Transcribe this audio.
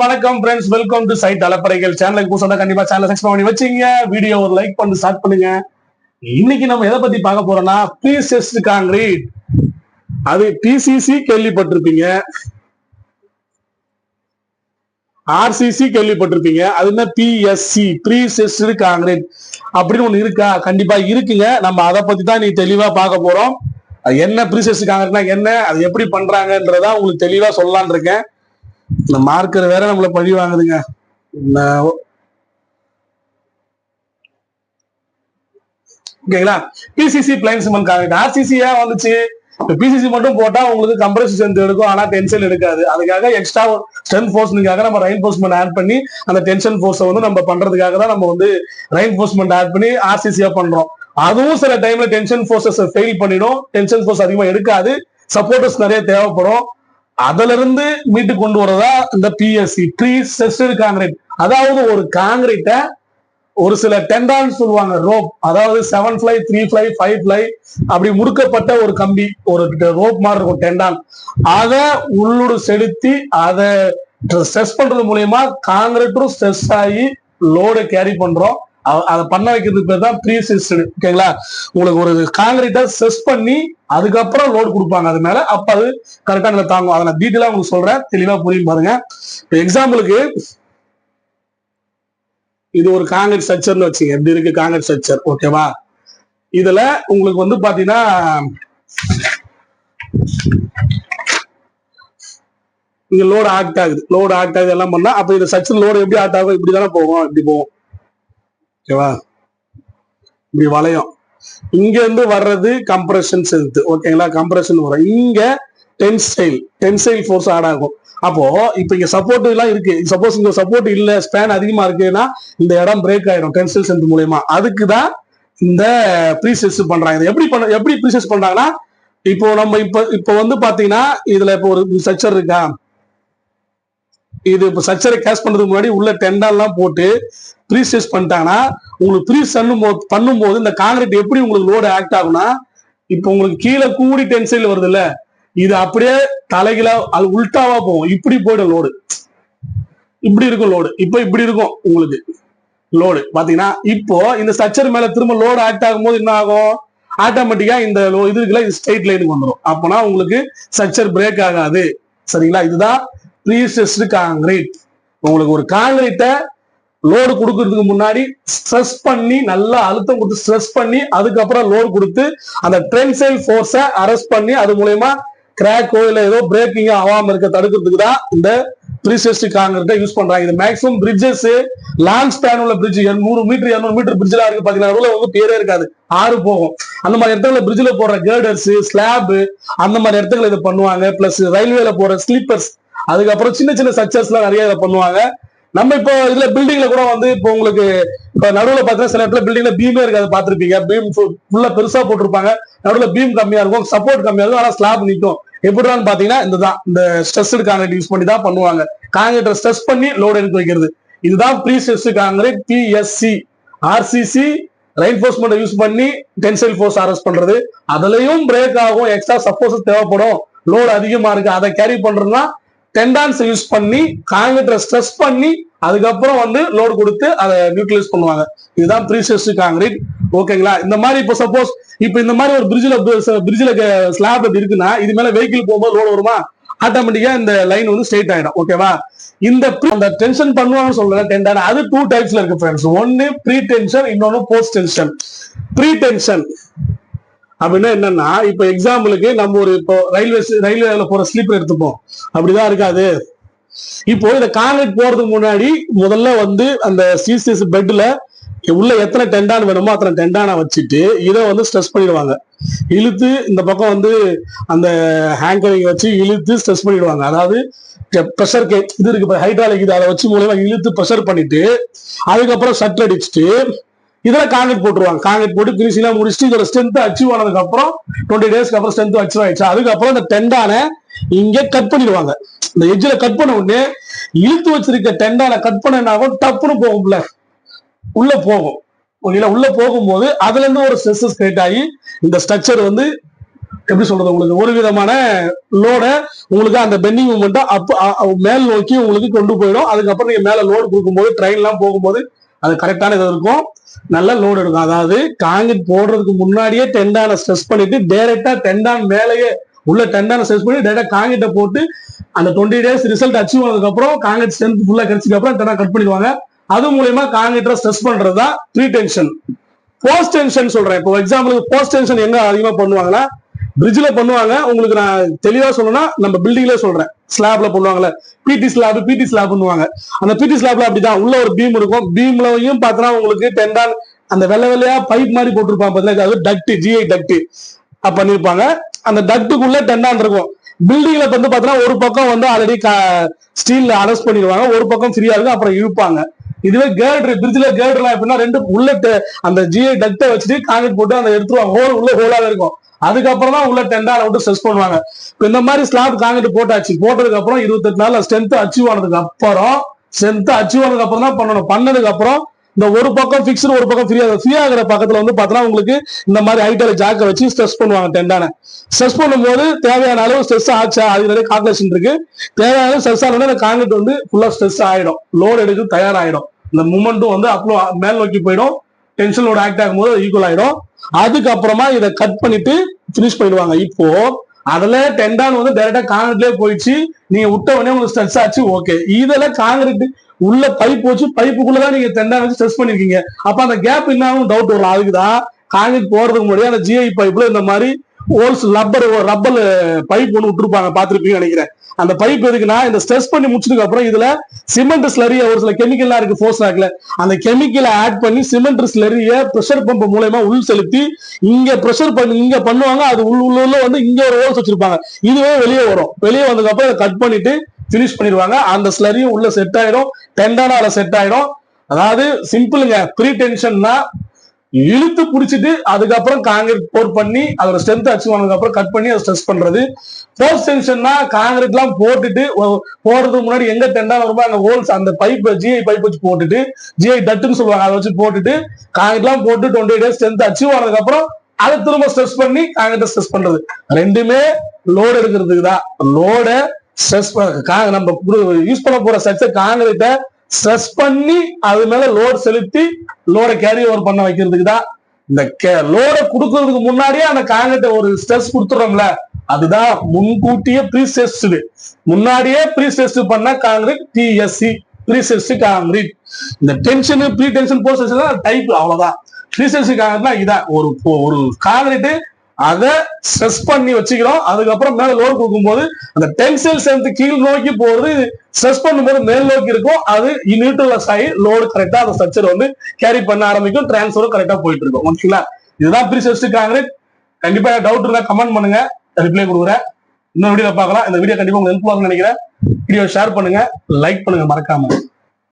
வணக்கம் friends, welcome to side அலப்பறைகள். சேனலுக்கு புதுசா கண்டிப்பா சேனலை சப்ஸ்கிரைப் பண்ணி வச்சுங்க. வீடியோ ஒரு லைக் பண்ணி ஸ்டார்ட் பண்ணுங்க. இன்னைக்கு நம்ம எதை பத்தி பார்க்க போறோம்னா ப்ரீஸ்ட்ரெஸ்டு கான்கிரீட். அது பிசிசி கேள்விப்பட்டிருப்பீங்க, ஆர்சிசி கேள்விப்பட்டிருப்பீங்க. அது என்ன பிஎஸ்சி, ப்ரீஸ்ட்ரெஸ்டு கான்கிரீட் அப்படின்னு ஒண்ணு இருக்கா? கண்டிப்பா இருக்குங்க. நம்ம அதை பத்தி தான் நீ தெளிவா பார்க்க போறோம். என்ன ப்ரீஸ்ட்ரெஸ்டு கான்கிரீட்னா என்ன, அது எப்படி பண்றாங்கன்றதா உங்களுக்கு தெளிவா சொல்லலாம்னு இருக்கேன். இந்த மார்க்கர் வேற நம்மள பழி வாங்குதுங்க. ஓகேங்களா? PCC plain cement concrete. RCC ஏன் வந்துச்சு? பிசிசி மட்டும் போட்டா உங்களுக்கு கம்ப்ரசிவ் ஸ்ட்ரென்த் எடுக்கும், ஆனா டென்ஷன் எடுக்காது. அதுக்காக எக்ஸ்ட்ரா ஸ்ட்ரென்த் ஃபோர்ஸ்னுக்காக நம்ம ரெயின்ஃபோர்ஸ்மெண்ட் ஆட் பண்ணி அந்த டென்ஷன் ஃபோர்ஸை வந்து நம்ம பண்றதுக்காக தான் நம்ம வந்து ரெயின்ஃபோர்ஸ்மெண்ட் ஆட் பண்ணி ஆர்சிசியா பண்றோம். அதுவும் சில டைம்ல டென்ஷன் ஃபோர்ஸஸ் ஃபெயில் பண்ணிடும். டென்ஷன் ஃபோர்ஸ் அதிகமா எடுக்காது, சப்போர்ட்டர்ஸ் நிறைய தேவைப்படும். அதுல இருந்து மீட்டு கொண்டு வரதா இந்த பிஎஸ்சி, ப்ரீஸ்ட்ரெஸ்டு கான்கிரீட். அதாவது ஒரு கான்கிரீட்டை ஒரு சில டெண்டான் சொல்லுவாங்க, ரோப், அதாவது 7 ஃப்ளை 3 ஃப்ளை 5 ஃப்ளை அப்படி முடுக்கப்பட்ட ஒரு கம்பி, ஒரு ரோப் மாதிரி இருக்கும் டெண்டான். அதை உள்ளுடு செலுத்தி அதை ஸ்ட்ரெஸ் பண்றது மூலியமா கான்கிரீட்டும் ஸ்ட்ரெஸ் ஆகி லோடை கேரி பண்றோம். அதை பண்ண வைக்கிறதுக்கு பேர் தான் ப்ரீஸ்ட்ரெஸ்டு. ஓகேங்களா? உங்களுக்கு ஒரு கான்கிரீட்டை ஸ்ட்ரெஸ் பண்ணி அதுக்கப்புறம் லோடு கொடுப்பாங்க அது மேல, அப்ப அது கரெக்டா நீங்க தாங்கும். அதை நான் டீட்டெயிலா உங்களுக்கு சொல்றேன், தெளிவா புரியும் பாருங்க. இப்போ எக்ஸாம்பிளுக்கு இது ஒரு கான்கிரீட் ஸ்ட்ரக்சர்னு வச்சுங்க. எப்படி இருக்கு கான்கிரீட் ஸ்ட்ரக்சர்? ஓகேவா? இதுல உங்களுக்கு வந்து பாத்தீங்கன்னா இங்க லோடு ஆக்ட் ஆகுது, லோடு ஆக்ட் ஆகுது எல்லாம் பண்ணா, அப்ப இந்த ஸ்ட்ரக்சர் லோடு எப்படி ஆக்ட் ஆகும்? இப்படிதானே போகும், இப்படி போகும். ஓகேவா? இப்படி வளையம். இங்க இருந்து வர்றது கம்ப்ரஷன் ஸ்ட்ரென்த். ஓகேங்களா? கம்ப்ரஷன் வரும். இங்க டென்சைல் ஃபோர்ஸ் ஆட் ஆகும். அப்போ இப்ப இங்க சப்போர்ட் எல்லாம் இருக்கு. சப்போஸ் இங்க சப்போர்ட் இல்ல, ஸ்பேன் அதிகமா இருக்குன்னா இந்த இடம் பிரேக் ஆயிடும் டென்சைல் ஸ்ட்ரென்த் மூலமா. அதுக்குதான் இந்த ப்ரீஸ்ட்ரெஸ் பண்றாங்க. எப்படி ப்ரீஸ்ட்ரெஸ் பண்றாங்கன்னா, இப்போ நம்ம இப்ப வந்து பாத்தீங்கன்னா இதுல இப்போ ஒரு ஸ்ட்ரக்சர் இருக்கா, இது இப்போ ஸ்ட்ரக்சரை கேஷ் பண்றதுக்கு முன்னாடி உள்ள டெண்டான்லாம் போட்டு ப்ரீஸ்ட்ரெஸ் பண்ணிட்டாங்கன்னா, உங்களுக்கு ப்ரீஸ் பண்ணும்போது இந்த கான்கிரீட் எப்படி உங்களுக்கு லோடு ஆக்ட் ஆகும்னா, இப்போ உங்களுக்கு கீழே கூடி டென்சைல் வருது இல்ல, இது அப்படியே தலைகீழா அது உல்டாவா போகும். இப்படி போயிடும் லோடு, இப்படி இருக்கும் லோடு. இப்போ இப்படி இருக்கும் உங்களுக்கு லோடு பாத்தீங்கன்னா. இப்போ இந்த ஸ்ட்ரக்சர் மேல திரும்ப லோடு ஆக்ட் ஆகும்போது என்ன ஆகும்? ஆட்டோமேட்டிக்கா இந்த இது இருக்குல்ல, இது ஸ்ட்ரைட் லைனுக்கு வந்துடும். அப்போனா உங்களுக்கு ஸ்ட்ரக்சர் பிரேக் ஆகாது. சரிங்களா? இதுதான் ப்ரீஸ்ட்ரெஸ்டு கான்கிரீட். உங்களுக்கு ஒரு கான்கிரீட்டை லோடு கொடுக்கறதுக்கு முன்னாடி ஸ்ட்ரெஸ் பண்ணி, நல்லா அழுத்தம் கொடுத்து ஸ்ட்ரெஸ் பண்ணி, அதுக்கப்புறம் லோடு கொடுத்து அந்த டென்சைல் ஃபோர்ஸை அரெஸ்ட் பண்ணி அது மூலயமா கிராக்கோ இல்ல ஏதோ பிரேக்கிங்கோ ஆகாம இருக்க தடுக்கிறதுக்கு தான் இந்த ப்ரீஸ்ட்ரெஸ்டு கான்கிரீட்டை யூஸ் பண்றாங்க. இது மேக்ஸிமம் பிரிட்ஜஸ், லாங் ஸ்பேன் உள்ள பிரிட்ஜ், 100 மீட்டர் 200 மீட்டர் பிரிட்ஜ்லாம் இருக்கு பாத்தீங்கன்னா, அதுல வந்து பேரே இருக்காது, ஆறு போகும். அந்த மாதிரி இடத்துல பிரிட்ஜ்ல போடுற கேர்டர்ஸ், ஸ்லாப், அந்த மாதிரி இடத்துல இதை பண்ணுவாங்க. பிளஸ் ரயில்வேல போற ஸ்லீப்பர்ஸ், அதுக்கப்புறம் சின்ன சின்ன ஸ்ட்ரக்சர்ஸ் எல்லாம் நிறைய இதை பண்ணுவாங்க. நம்ம இப்போ இதுல பில்டிங்ல கூட வந்து இப்போ உங்களுக்கு இப்ப நடுவுல பாத்தீங்கன்னா சில இடத்துல பில்டிங்ல பீமே இருக்காது, பாத்திருப்பீங்க. பீம் ஃபுல்லா பெருசா போட்டிருப்பாங்க, நடுவுல பீம் கம்மியா இருக்கும், சப்போர்ட் கம்மியா இருக்கும், ஆனா ஸ்லாப் நிற்கும். எப்படிதான் பாத்தீங்கன்னா இந்த ஸ்ட்ரெஸ்டு கான்கிரீட் யூஸ் பண்ணி தான் பண்ணுவாங்க. கான்கிரீட்டை ஸ்ட்ரெஸ் பண்ணி லோடு எடுத்து வைக்கிறது. இதுதான் prestressed concrete. PSC, RCC reinforcement use பண்ணி டென்சைல் ஃபோர்ஸ் அரெஸ்ட் பண்றது. அதுலயும் பிரேக் ஆகும், எக்ஸ்ட்ரா சப்போர்ஸ் தேவைப்படும், லோடு அதிகமா இருக்கு, அதை கேரி பண்றதுனா டெண்டான்ஸ் யூஸ் பண்ணி கான்கிரீட்டை ஸ்ட்ரெஸ் பண்ணி அதுக்கப்புறம் வந்து லோடு கொடுத்து அதை நியூட்ரலைஸ் பண்ணுவாங்க. இதுதான் ப்ரீஸ்ட்ரெஸ்டு கான்கிரீட். ஓகேங்களா? இந்த மாதிரி இப்போ சப்போஸ் இப்போ இந்த மாதிரி ஒரு பிரிட்ஜில் ஸ்லாப் எப்படி இருக்குன்னா, இது மேல வெஹிக்கிள் போகும்போது லோடு வருமா, ஆட்டோமேட்டிக்கா இந்த லைன் வந்து ஸ்ட்ரெயிட் ஆயிடும். ஓகேவா? அந்த டென்ஷன் பண்ணுவாங்கன்னு சொல்றேன் டெண்டான், அது 2 டைப்ஸ்ல இருக்கு ஃப்ரெண்ட்ஸ். ஒன்னு ப்ரீ டென்ஷன், இன்னொன்னு போஸ்ட் டென்ஷன். ப்ரீ டென்ஷன் அப்படின்னா என்னன்னா, இப்ப எக்ஸாம்பிளுக்கு நம்ம ஒரு இப்போ ரயில்வேல போற ஸ்லீப்பர் எடுத்துப்போம். அப்படிதான் இருக்காது. இப்போ இந்த கான்கிரீட் போறதுக்கு முன்னாடி முதல்ல வந்து அந்த சிசிஎஸ் பெட்ல உள்ள எத்தனை டெண்டான் வேணுமோ அத்தனை டெண்டானை வச்சுட்டு இதை வந்து ஸ்ட்ரெஸ் பண்ணிடுவாங்க. இழுத்து இந்த பக்கம் வந்து அந்த ஹேங்கரிங் வச்சு இழுத்து ஸ்ட்ரெஸ் பண்ணிடுவாங்க. அதாவது ப்ரெஷர் இது இருக்கு, ஹைட்ராலிக், இது அதை வச்சு மூலமா இழுத்து ப்ரெஷர் பண்ணிட்டு அதுக்கப்புறம் ஷட்டர் அடிச்சுட்டு இதெல்லாம் கான்கிரீட் போட்டுருவாங்க. கான்கிரீட் போட்டு பினிஷிங்லாம் முடிச்சுட்டு இதோட ஸ்ட்ரென்த் அச்சீவ் ஆனதுக்கு அப்புறம் 20 டேஸ்க்கு அப்புறம் ஸ்ட்ரென்த் அச்சீவ் ஆயிடுச்சு. அதுக்கப்புறம் இந்த டெண்டானை இங்க கட் பண்ணிடுவாங்க. இந்த எட்ஜில் கட் பண்ண உடனே இழுத்து வச்சிருக்க டெண்டானை கட் பண்ண என்ன ஆகும், டப்புன்னு போகும்ல, உள்ள போகும். உள்ள போகும்போது அதுல இருந்து ஒரு ஸ்ட்ரெஸ் கிரியேட் ஆகி இந்த ஸ்ட்ரக்சர் வந்து எப்படி சொல்றது, உங்களுக்கு ஒரு விதமான லோட உங்களுக்கு அந்த பெண்டிங் மூமெண்ட் அப்ப மேல் நோக்கி உங்களுக்கு கொண்டு போயிடும். அதுக்கப்புறம் நீங்க மேல லோடு கொடுக்கும்போது ட்ரெயின் எல்லாம் போகும்போது அது கரெக்டான இது இருக்கும், நல்ல லோடு இருக்கும். அதாவது காங்கிரீட் போடுறதுக்கு முன்னாடியே டெண்டான ஸ்ட்ரெஸ் பண்ணிட்டு டைரக்டா டெண்டான் மேலேயே உள்ள டெண்டான ஸ்ட்ரெஸ் பண்ணி டைரக்டா காங்கிரீட்டை போட்டு அந்த 20 days ரிசல்ட் அச்சீவ் ஆனதுக்கு அப்புறம் காங்கிரீட் ஸ்ட்ரென்த் ஃபுல்லா கிடைச்சதுக்கு அப்புறம் டெண்டா கட் பண்ணிடுவாங்க. அது மூலயமா காங்கிரீட்டை ஸ்ட்ரெஸ் பண்றதுதான் ப்ரீ டென்ஷன். போஸ்ட் டென்ஷன் சொல்றேன். இப்போ எக்ஸாம்பிளுக்கு போஸ்ட் டென்ஷன் எங்க அதிகமா பண்ணுவாங்கன்னா பிரிட்ஜ்ல பண்ணுவாங்க. உங்களுக்கு நான் தெளிவா சொல்லணும்னா நம்ம பில்டிங்ல சொல்றேன், ஸ்லாப்ல பண்ணுவாங்கல்ல, பிடி ஸ்லாப் பண்ணுவாங்க. அந்த பிடி ஸ்லாப்ல அப்படிதான் உள்ள ஒரு பீம் இருக்கும். பீம்லயும் பார்த்தா உங்களுக்கு டெண்டான் அந்த வெள்ளை வெள்ளையா பைப் மாதிரி போட்டிருப்பாங்க பார்த்தீங்களா, அது டக்ட், ஜிஐ டக்ட் பண்ணிருப்பாங்க. அந்த டக்டுக்குள்ள டெண்டான் இருக்கும். பில்டிங்ல வந்து பார்த்தீங்கன்னா ஒரு பக்கம் வந்து ஆல்ரெடி ஸ்டீல்ல அரெஸ்ட் பண்ணிடுவாங்க, ஒரு பக்கம் ஃப்ரீயா இருக்கும், அப்புறம் இழுப்பாங்க. இதுவே கேர்டு பிரிட்ஜ்ல கேர்டுலாம் எப்படின்னா ரெண்டு உள்ள அந்த ஜிஐ டக்டை வச்சுட்டு காங்கிரீட் போட்டு அந்த எடுத்துருவாங்க, ஹோல் உள்ள ஹோலாவே இருக்கும். அதுக்கப்புறம் தான் உள்ள டெண்டான விட்டு ஸ்ட்ரெஸ் பண்ணுவாங்க. இப்போ இந்த மாதிரி ஸ்லாப் காங்கிரீட் போட்டாச்சு, போட்டதுக்கு அப்புறம் 28 நாள்ல ஸ்ட்ரென்த் அச்சீவ் ஆனதுக்கு அப்புறம் தான் பண்ணணும். பண்ணதுக்கு அப்புறம் இந்த ஒரு பக்கம் பிக்ஸ்டு ஒரு பக்கம் ஃப்ரீ ஆகிற பக்கத்துல வந்து பார்த்தோன்னா உங்களுக்கு இந்த மாதிரி ஹைட்டால ஜாக்கை வச்சு ஸ்ட்ரெஸ் பண்ணுவாங்க. டெண்டான ஸ்ட்ரெஸ் பண்ணும்போது தேவையான அளவு ஸ்ட்ரெஸ் ஆச்சா, அது நிறைய கால்குலேஷன் இருக்கு. தேவையான அளவு ஸ்ட்ரெஸ் ஆனோட இந்த காங்கிரீட் வந்து ஃபுல்லா ஸ்ட்ரெஸ் ஆயிடும், லோடு எடுக்க தயாராகிடும். இந்த மூமெண்ட்டும் வந்து அப்போ மேல் நோக்கி போயிடும், டென்ஷன் லோடு ஆக்ட் ஆகும்போது ஈக்குவல் ஆயிடும். அதுக்கப்புறமா இதை கட் பண்ணிட்டு பினிஷ் பண்ணிடுவாங்க. இப்போ அதுல டெண்டான் வந்து டைரக்டா காங்கிரீட்லயே போயிடுச்சு, நீங்க விட்ட உடனே உங்களுக்கு ஸ்ட்ரெஸ் ஆச்சு, ஓகே. இதெல்லாம் காங்கிரீட் உள்ள பைப் வச்சு பைப்புக்குள்ளதான் நீங்க டெண்டான் வச்சு ஸ்ட்ரெஸ் பண்ணிருக்கீங்க. அப்ப அந்த கேப் என்ன டவுட் வரும். அதுக்குதான் காங்கிரீட் போறதுக்கு முன்னாடி அந்த ஜிஐ பைப்ல இந்த மாதிரி ஹோல்ஸ் ரப்பர் பைப் ஒன்று விட்டுருப்பாங்க, பாத்துருப்பீங்க நினைக்கிறேன். அந்த பைப் எதுக்குன்னா இந்த ஸ்ட்ரெஸ் பண்ணி முடிச்சதுக்கு அப்புறம் இதுல சிமெண்ட் ஸ்லரிய ஒரு சில கெமிக்கல்லாம் இருக்கு ஃபோர்ஸ் ராக்ல, அந்த கெமிக்கலை ஆட் பண்ணி சிமெண்ட் ஸ்லரிய பிரஷர் பம்ப் மூலமா உள் செலுத்தி இங்க பிரஷர் பண்ணி இங்க பண்ணுவாங்க. அது உள்ள வந்து இங்க ஒரு ஹோல்ஸ் வச்சிருப்பாங்க, இதுவே வெளியே வரும். வெளியே வந்ததுக்கு அப்புறம் இதை கட் பண்ணிட்டு பினிஷ் பண்ணிடுவாங்க. அந்த ஸ்லரியும் உள்ள செட் ஆயிடும், டெண்டான செட் ஆயிடும். அதாவது சிம்பிளுங்க, ப்ரீ டென்ஷன்னா இழுத்து பிடிச்சிட்டு அதுக்கப்புறம் காங்கிரீட் போர் பண்ணி அதோட ஸ்ட்ரென்த் அச்சீவ் ஆனதுக்கு அப்புறம் கட் பண்ணி அதை ஸ்ட்ரெஸ் பண்றது. போஸ்ட் டென்ஷன்னா காங்கிரீட் எல்லாம் போட்டுட்டு போடுறதுக்கு முன்னாடி எங்க டெண்டான் வருமோ அந்த ஹோல்ஸ் அந்த பைப் ஜிஐ பைப் வச்சு போட்டுட்டு, ஜிஐ டட்டுன்னு சொல்லுவாங்க, அதை வச்சு போட்டுட்டு காங்கிரீட் எல்லாம் போட்டு 20 days ஸ்ட்ரென்த் அச்சீவ் ஆனதுக்கு அப்புறம் அதை திரும்ப ஸ்ட்ரெஸ் பண்ணி காங்கிரீட் ஸ்ட்ரெஸ் பண்றது. ரெண்டுமே லோடு எடுக்கிறதுக்கு தான். லோட ஸ்ட்ரெஸ் நம்ம யூஸ் பண்ண போற ஸ்ட்ரக்சர் காங்கிரீட்டை ஸ்ட்ரெஸ் பண்ணி அது மேல லோடு செலுத்தி லோட கேரி ஓவர் பண்ண வைக்கிறதுக்கு தான். இந்த லோட கொடுக்கறதுக்கு முன்னாடியே அந்த காங்கிரீட்டை ஒரு ஸ்ட்ரெஸ் கொடுத்துறோம்ல, அதுதான் முன்கூட்டியே முன்னாடியே ப்ரீ பண்ண காங்கிரீட், டிஎஸ்சி ப்ரீ காங்கிரீட். இந்த tension pre tension post tension type அவ்வளவுதான். ப்ரீ காங்கிரீட்னா இதான் ஒரு காங்கிரீட் அதை ஸ்ட்ரெஸ் பண்ணி வச்சுக்கிறோம். அதுக்கப்புறம் மேல லோடு கொடுக்கும்போது அந்த டென்சைல் ஸ்ட்ரென்த் கீழ் நோக்கி போறது, ஸ்ட்ரெஸ் பண்ணும்போது மேல் நோக்கி இருக்கும், அது நியூட்ரலைஸ் ஆகி லோடு கரெக்டா அந்த ஸ்ட்ரக்சர் வந்து கேரி பண்ண ஆரம்பிக்கும், டிரான்ஸ்ஃபரும் கரெக்டா போயிட்டு இருக்கும். ஓகேங்களா, இதுதான் ப்ரீ காங்கிரீட். கண்டிப்பா டவுட் இருந்தா கமெண்ட் பண்ணுங்க, ரிப்ளை கொடுக்குறேன். இன்னொரு வீடியோ பார்க்கலாம். இந்த வீடியோ கண்டிப்பா உங்களுக்கு ஹெல்ப்ஃபுல்லா நினைக்கிறேன். வீடியோ ஷேர் பண்ணுங்க, லைக் பண்ணுங்க மறக்காம.